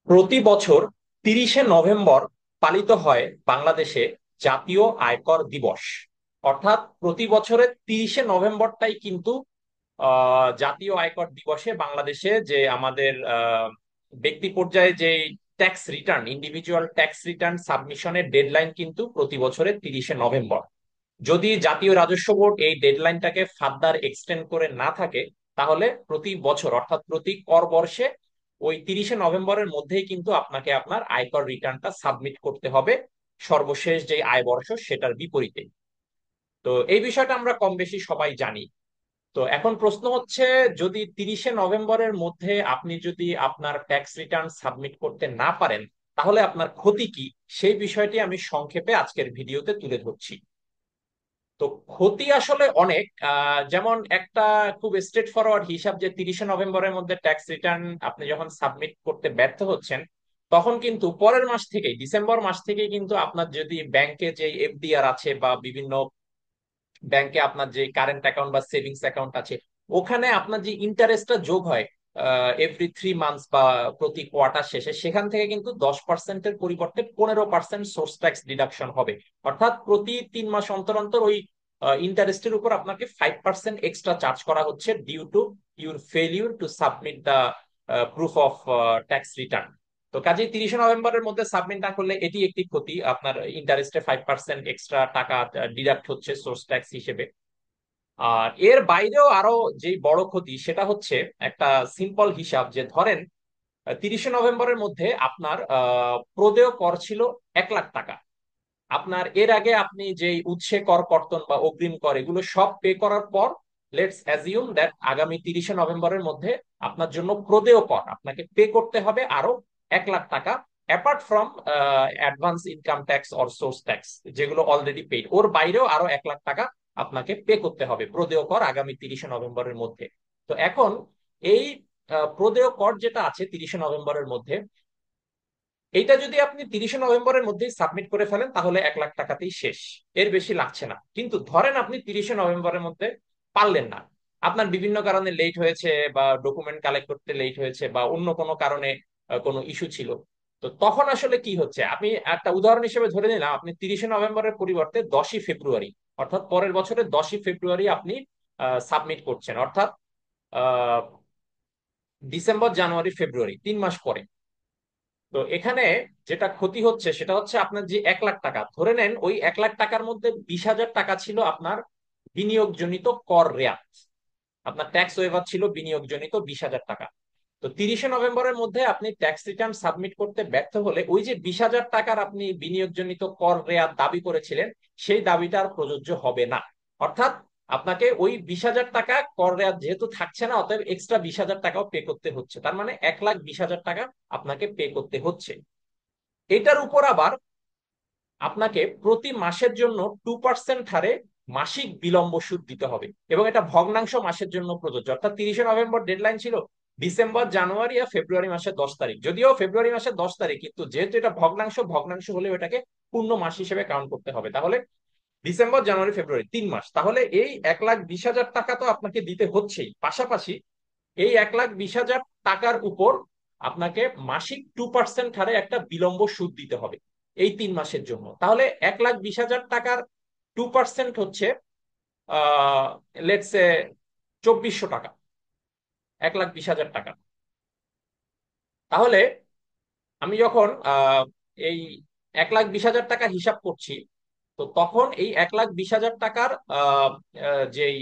প্রতি বছর 30শে নভেম্বর পালিত হয় বাংলাদেশে জাতীয় আয়কর দিবস। অর্থাৎ প্রতি বছরের 30শে নভেম্বরটাই কিন্তু জাতীয় আয়কর দিবসে বাংলাদেশে যে আমাদের ব্যক্তি পর্যায়ে যে tax return, individual tax return সাবমিশনের ডেডলাইন কিন্তু প্রতি বছরের 30শে নভেম্বর। যদি জাতীয় রাজস্ব বোর্ড এই ডেডলাইনটাকে ফার্দার এক্সটেন্ড করে না থাকে, তাহলে প্রতি বছর অর্থাৎ প্রতি কর বর্ষে ওই 30শে নভেম্বরের মধ্যেই কিন্তু আপনাকে আপনার আয়কর রিটার্নটা সাবমিট করতে হবে, সর্বশেষ যে আয় বর্ষ সেটার বিপরীতে। তো এই বিষয়টা আমরা কম বেশি সবাই জানি। তো এখন প্রশ্ন হচ্ছে, যদি 30শে নভেম্বরের মধ্যে আপনি যদি আপনার ট্যাক্স রিটার্ন সাবমিট করতে না পারেন, তাহলে আপনার ক্ষতি কি, সেই বিষয়টি আমি সংক্ষেপে আজকের ভিডিওতে তুলে ধরছি। তো ক্ষতি আসলে অনেক। যেমন একটা খুব স্ট্রেট ফরওয়ার্ড হিসাব, যে 30শে নভেম্বরের মধ্যে ট্যাক্স রিটার্ন আপনি যখন সাবমিট করতে ব্যর্থ হচ্ছেন, তখন কিন্তু পরের মাস থেকেই, ডিসেম্বর মাস থেকেই কিন্তু আপনার যদি ব্যাংকে যে এফডিআর আছে বা বিভিন্ন ব্যাংকে আপনার যে কারেন্ট অ্যাকাউন্ট বা সেভিংস অ্যাকাউন্ট আছে, ওখানে আপনার যে ইন্টারেস্টটা যোগ হয় এভরি 3 মান্থস বা প্রতি কোয়ার্টার শেষে, সেখান থেকে কিন্তু 10%-এর পরিবর্তে 15% সোর্স ট্যাক্স ডিডাকশন হবে। অর্থাৎ প্রতি 3 মাস অন্তর অন্তর ওই ইন্টারেস্টের উপর আপনাকে 5% এক্সট্রা চার্জ করা হচ্ছে, due to your failure to submit the proof of tax return. তো কাজেই 30শে নভেম্বরের মধ্যে সাবমিট না করলে এটি একটি ক্ষতি, আপনার ইন্টারেস্টে 5% এক্সট্রা টাকা ডিডাক্ট হচ্ছে সোর্স ট্যাক্স হিসেবে। আর এর বাইরেও আরো যে বড় ক্ষতি, সেটা হচ্ছে একটা সিম্পল হিসাব, যে ধরেন 30শে নভেম্বরের মধ্যে আপনার প্রদেয় কর ছিল 1 লাখ টাকা। আপনার এর আগে আপনি যে উৎসে কর কর্তন বা অগ্রিম কর এগুলো সব পে করার পর, লেটস অ্যাজিউম দ্যাট আগামী 30শে নভেম্বরের মধ্যে আপনার জন্য প্রদেয় কর আপনাকে পে করতে হবে আরো 1 লাখ টাকা, apart from advance income tax or source tax, যেগুলো অলরেডি পেইড, ওর বাইরেও আরো 1 লাখ টাকা আপনাকে পে করতে হবে প্রদেয় কর আগামী 30শে নভেম্বরের মধ্যে। তো এখন এই প্রদেয় কর যেটা আছে 30শে নভেম্বরের মধ্যে, এইটা যদি আপনি 30শে নভেম্বরের মধ্যেই সাবমিট করে ফেলেন, তাহলে 1 লাখ টাকাতেই শেষ, এর বেশি লাগছে না। কিন্তু ধরেন আপনি 30শে নভেম্বরের মধ্যে পারলেন না, আপনার বিভিন্ন কারণে লেট হয়েছে, বা ডকুমেন্ট কালেক্ট করতে লেট হয়েছে, বা অন্য কোনো কারণে কোনো ইস্যু ছিল। তো তখন আসলে কি হচ্ছে, আমি একটা উদাহরণ হিসেবে ধরে নিলাম, আপনি 30শে নভেম্বরের পরিবর্তে 10ই ফেব্রুয়ারি, অর্থাৎ পরের বছরের 10ই ফেব্রুয়ারি আপনি সাবমিট করছেন, অর্থাৎ আহ ডিসেম্বর, জানুয়ারি, ফেব্রুয়ারি 3 মাস পরে। তো এখানে যেটা ক্ষতি হচ্ছে সেটা হচ্ছে, আপনার যে 1 লাখ টাকা ধরে নেন, ওই 1 লাখ টাকার মধ্যে 20,000 টাকা ছিল আপনার বিনিয়োগজনিত কর রেয়াত, আপনার ট্যাক্স ওয়েভার ছিল বিনিয়োগজনিত 20,000 টাকা। তো 30শে নভেম্বরের মধ্যে আপনি ট্যাক্স রিটার্ন সাবমিট করতে ব্যর্থ হলে, ওই যে 20,000 টাকার আপনি বিনিয়োগজনিত কর রেয়াত দাবি করেছিলেন, সেই দাবিটা আর প্রযোজ্য হবে না। অর্থাৎ আপনাকে ওই 20,000 টাকা কর রেয়াত যেহেতু থাকছে না, অতএব এক্সট্রা 20,000 টাকাও পে করতে হচ্ছে, তার মানে 1,20,000 টাকা আপনাকে পে করতে হচ্ছে। এটার উপর আবার আপনাকে প্রতি মাসের জন্য 2% হারে মাসিক বিলম্ব সুদ দিতে হবে, এবং এটা ভগ্নাংশ মাসের জন্য প্রযোজ্য। অর্থাৎ 30শে নভেম্বর ডেডলাইন ছিল ডিসেম্বর, জানুয়ারি আর ফেব্রুয়ারি মাসের 10 তারিখ, যদিও ফেব্রুয়ারি মাসের 10 তারিখ, কিন্তু যেহেতু এটা ভগ্নাংশ, ভগ্নাংশ হলেও এটাকে পূর্ণ মাস হিসেবে কাউন্ট করতে হবে। তাহলে ডিসেম্বর, জানুয়ারি, ফেব্রুয়ারি 3 মাস, তাহলে এই 1,20,000 টাকা তো আপনাকে দিতে হচ্ছেই, পাশাপাশি এই 1,20,000 টাকার উপর আপনাকে মাসিক 2% হারে একটা বিলম্ব সুদ দিতে হবে এই 3 মাসের জন্য। তাহলে 1,20,000 টাকার 2% হচ্ছে আহ লেটস সে 2,400 টাকা, 1,20,000 টাকা। তাহলে আমি যখন এই 1,20,000 টাকা হিসাব করছি, তো তখন এই 1,20,000 টাকার যেই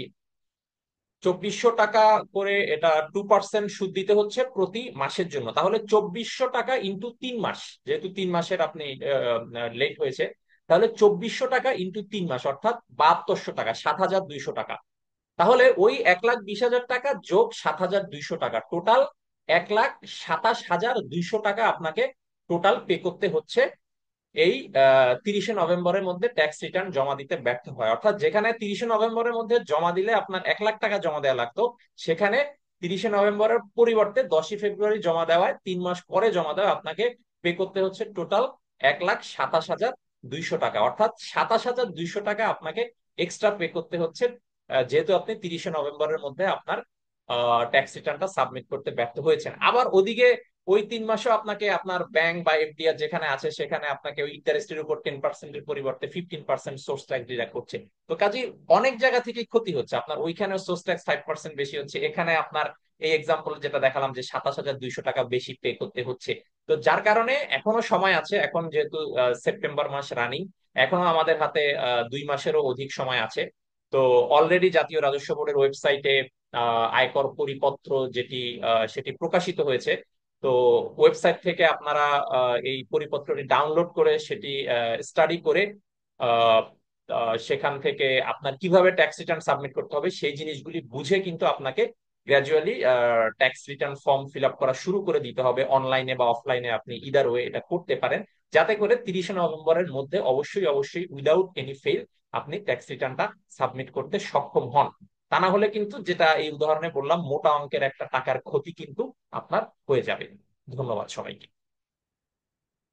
2,400 টাকা করে, এটা 2% সুদ দিতে হচ্ছে প্রতি মাসের জন্য। তাহলে 2,400 টাকা ইন্টু 3 মাস, যেহেতু 3 মাসের আপনি লেট হয়েছে, তাহলে 2,400 টাকা ইন্টু 3 মাস, অর্থাৎ 7,200 টাকা, 7,200 টাকা। তাহলে ওই 1,20,000 টাকা যোগ 7,200 টাকা, টোটাল 1,27,200 টাকা আপনাকে টোটাল পে করতে হচ্ছে এই 30শে নভেম্বরের মধ্যে ট্যাক্স রিটার্ন জমা দিতে ব্যর্থ হয়। অর্থাৎ যেখানে 30শে নভেম্বরের মধ্যে জমা দিলে আপনার 1 লাখ টাকা জমা দেওয়া লাগতো, সেখানে 30শে নভেম্বরের পরিবর্তে 10ই ফেব্রুয়ারি জমা দেওয়ায়, 3 মাস পরে জমা দেওয়া আপনাকে পে করতে হচ্ছে টোটাল 1,27,200 টাকা। অর্থাৎ 27,200 টাকা আপনাকে এক্সট্রা পে করতে হচ্ছে, যেহেতু আপনি 30শে নভেম্বরের মধ্যে আপনার ট্যাক্স রিটার্নটা সাবমিট করতে ব্যর্থ হয়েছেন। আবার ওদিকে ওই 3 মাসও আপনাকে আপনার ব্যাংক বা এফডিআর যেখানে আছে সেখানে আপনাকে ওই ইন্টারেস্টের উপর 10%-এর পরিবর্তে 15% সোর্স ট্যাক্স ডিডাক্ট করছে। তো কাজে অনেক জায়গা থেকে ক্ষতি হচ্ছে, আপনার ওইখানে সোর্স ট্যাক্স 5% বেশি হচ্ছে, এখানে আপনার এই এক্সাম্পল যেটা দেখালাম যে 27,200 টাকা বেশি পে করতে হচ্ছে। তো যার কারণে এখনো সময় আছে, এখন যেহেতু সেপ্টেম্বর মাস রানিং, এখনো আমাদের হাতে 2 মাসেরও অধিক সময় আছে। তো অলরেডি জাতীয় রাজস্ব বোর্ডের ওয়েবসাইটে আয়কর পরিপত্র যেটি সেটি প্রকাশিত হয়েছে। তো ওয়েবসাইট থেকে আপনারা এই পরিপত্রটি ডাউনলোড করে সেটি স্টাডি করে আহ, সেখান থেকে আপনার কিভাবে ট্যাক্স রিটার্ন সাবমিট করতে হবে সেই জিনিসগুলি বুঝে কিন্তু আপনাকে gradually tax return form fill up করা শুরু করে দিতে হবে, অনলাইনে বা অফলাইনে আপনি ইদার ওয়ে এটা করতে পারেন, যাতে করে 30শে নভেম্বরের মধ্যে অবশ্যই অবশ্যই উইদাউট এনি ফেল আপনি ট্যাক্স রিটার্নটা সাবমিট করতে সক্ষম হন। তা না হলে কিন্তু যেটা এই উদাহরণে বললাম মোটা অঙ্কের একটা টাকার ক্ষতি কিন্তু আপনার হয়ে যাবে। ধন্যবাদ সবাইকে।